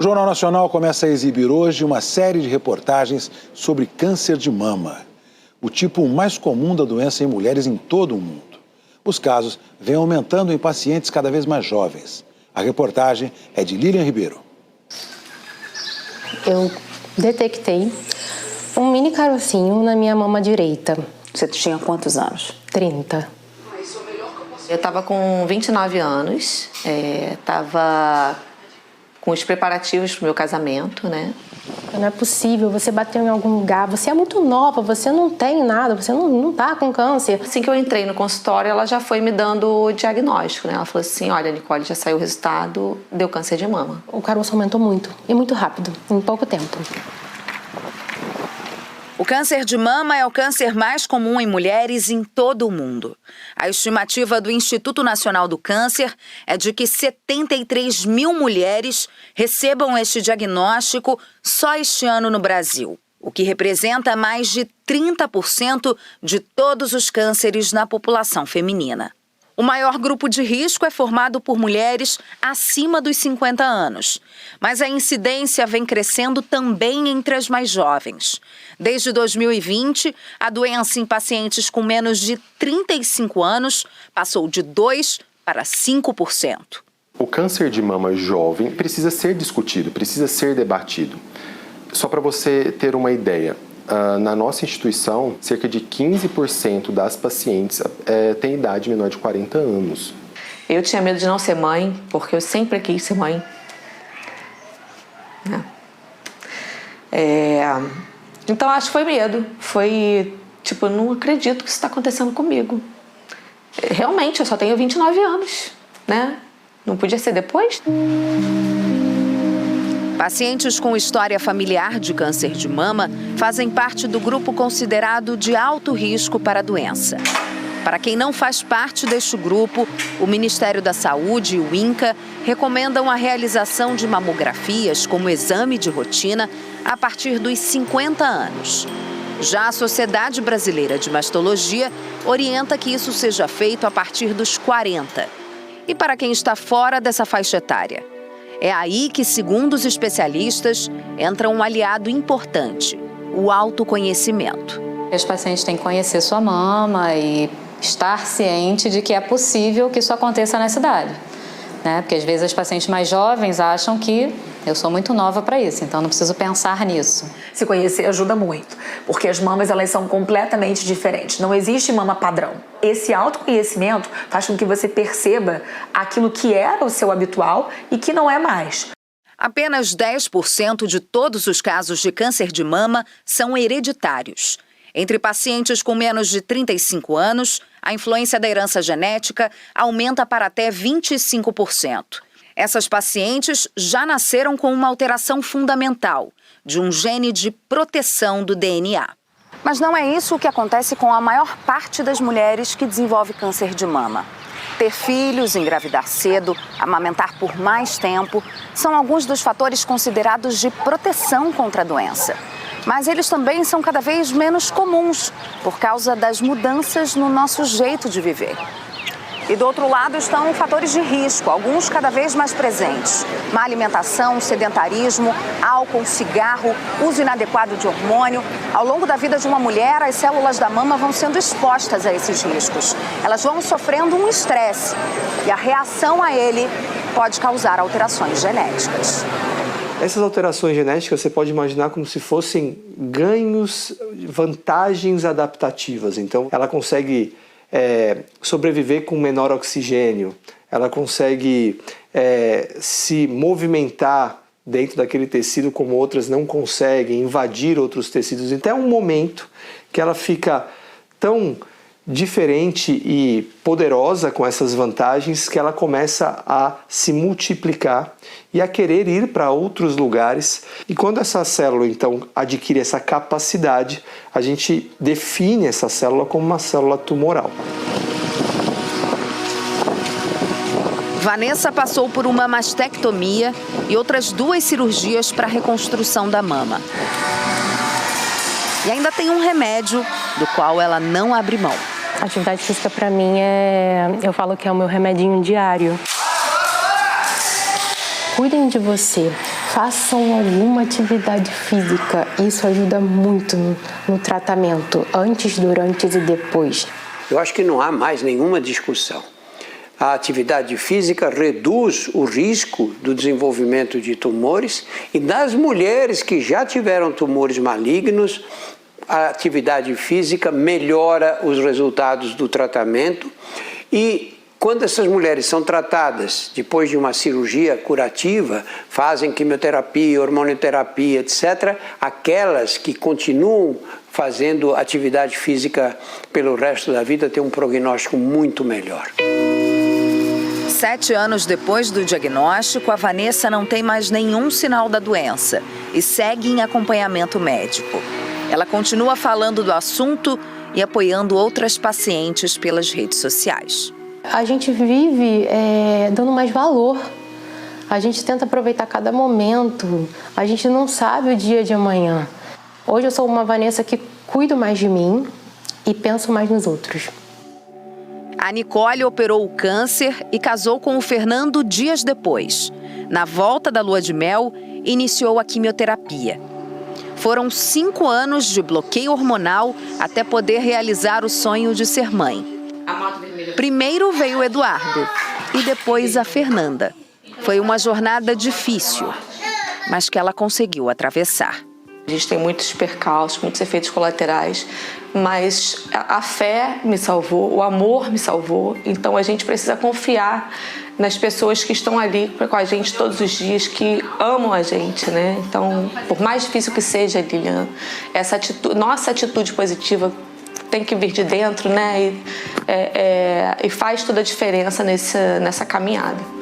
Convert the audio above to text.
Jornal Nacional começa a exibir hoje uma série de reportagens sobre câncer de mama, o tipo mais comum da doença em mulheres em todo o mundo. Os casos vêm aumentando em pacientes cada vez mais jovens. A reportagem é de Lilian Ribeiro. Eu detectei um mini carocinho na minha mama direita. Você tinha quantos anos? 30. Eu estava com 29 anos, estava com os preparativos para o meu casamento, né? Não é possível, você bateu em algum lugar, você é muito nova, você não tem nada, você não tá com câncer. Assim que eu entrei no consultório, ela já foi me dando o diagnóstico, né? Ela falou assim, olha, Nicole, já saiu o resultado, deu câncer de mama. O caroço aumentou muito, e muito rápido, em pouco tempo. O câncer de mama é o câncer mais comum em mulheres em todo o mundo. A estimativa do Instituto Nacional do Câncer é de que 73 mil mulheres recebam este diagnóstico só este ano no Brasil, o que representa mais de 30% de todos os cânceres na população feminina. O maior grupo de risco é formado por mulheres acima dos 50 anos, mas a incidência vem crescendo também entre as mais jovens. Desde 2020, a doença em pacientes com menos de 35 anos passou de 2% para 5%. O câncer de mama jovem precisa ser discutido, precisa ser debatido. Só para você ter uma ideia, na nossa instituição, cerca de 15% das pacientes têm idade menor de 40 anos. Eu tinha medo de não ser mãe, porque eu sempre quis ser mãe. Então, acho que foi medo. Foi, eu não acredito que isso está acontecendo comigo. Realmente, eu só tenho 29 anos, né? Não podia ser depois? Pacientes com história familiar de câncer de mama fazem parte do grupo considerado de alto risco para a doença. Para quem não faz parte deste grupo, o Ministério da Saúde e o INCA recomendam a realização de mamografias como exame de rotina a partir dos 50 anos. Já a Sociedade Brasileira de Mastologia orienta que isso seja feito a partir dos 40. E para quem está fora dessa faixa etária? É aí que, segundo os especialistas, entra um aliado importante, o autoconhecimento. Os pacientes têm que conhecer sua mama e estar ciente de que é possível que isso aconteça nessa idade, né? Porque às vezes as pacientes mais jovens acham que eu sou muito nova para isso, então não preciso pensar nisso. Se conhecer ajuda muito, porque as mamas elas são completamente diferentes. Não existe mama padrão. Esse autoconhecimento faz com que você perceba aquilo que era o seu habitual e que não é mais. Apenas 10% de todos os casos de câncer de mama são hereditários. Entre pacientes com menos de 35 anos, a influência da herança genética aumenta para até 25%. Essas pacientes já nasceram com uma alteração fundamental, de um gene de proteção do DNA. Mas não é isso o que acontece com a maior parte das mulheres que desenvolve câncer de mama. Ter filhos, engravidar cedo, amamentar por mais tempo, são alguns dos fatores considerados de proteção contra a doença. Mas eles também são cada vez menos comuns, por causa das mudanças no nosso jeito de viver. E do outro lado estão fatores de risco, alguns cada vez mais presentes. Má alimentação, sedentarismo, álcool, cigarro, uso inadequado de hormônio. Ao longo da vida de uma mulher, as células da mama vão sendo expostas a esses riscos. Elas vão sofrendo um estresse e a reação a ele pode causar alterações genéticas. Essas alterações genéticas você pode imaginar como se fossem ganhos, vantagens adaptativas. Então, ela consegue sobreviver com menor oxigênio, ela consegue se movimentar dentro daquele tecido como outras não conseguem, invadir outros tecidos. Então é um momento que ela fica tão diferente e poderosa com essas vantagens que ela começa a se multiplicar e a querer ir para outros lugares. E quando essa célula então adquire essa capacidade, a gente define essa célula como uma célula tumoral. Vanessa passou por uma mastectomia e outras 2 cirurgias para a reconstrução da mama. E ainda tem um remédio do qual ela não abre mão. Atividade física para mim eu falo que é o meu remedinho diário. Cuidem de você, Façam alguma atividade física. Isso ajuda muito no tratamento, antes, durante e depois. Eu acho que não há mais nenhuma discussão. A atividade física reduz o risco do desenvolvimento de tumores e nas mulheres que já tiveram tumores malignos, a atividade física melhora os resultados do tratamento e quando essas mulheres são tratadas depois de uma cirurgia curativa, fazem quimioterapia, hormonioterapia, etc., aquelas que continuam fazendo atividade física pelo resto da vida têm um prognóstico muito melhor. 7 anos depois do diagnóstico, a Vanessa não tem mais nenhum sinal da doença e segue em acompanhamento médico. Ela continua falando do assunto e apoiando outras pacientes pelas redes sociais. A gente vive dando mais valor. A gente tenta aproveitar cada momento. A gente não sabe o dia de amanhã. Hoje eu sou uma Vanessa que cuido mais de mim e penso mais nos outros. A Nicole operou o câncer e casou com o Fernando dias depois. Na volta da lua de mel, iniciou a quimioterapia. Foram 5 anos de bloqueio hormonal até poder realizar o sonho de ser mãe. Primeiro veio o Eduardo e depois a Fernanda. Foi uma jornada difícil, mas que ela conseguiu atravessar. A gente tem muitos percalços, muitos efeitos colaterais, mas a fé me salvou, o amor me salvou. Então a gente precisa confiar nas pessoas que estão ali com a gente todos os dias, que amam a gente, né? Então, por mais difícil que seja, Lilian, nossa atitude positiva tem que vir de dentro, né? E faz toda a diferença nessa caminhada.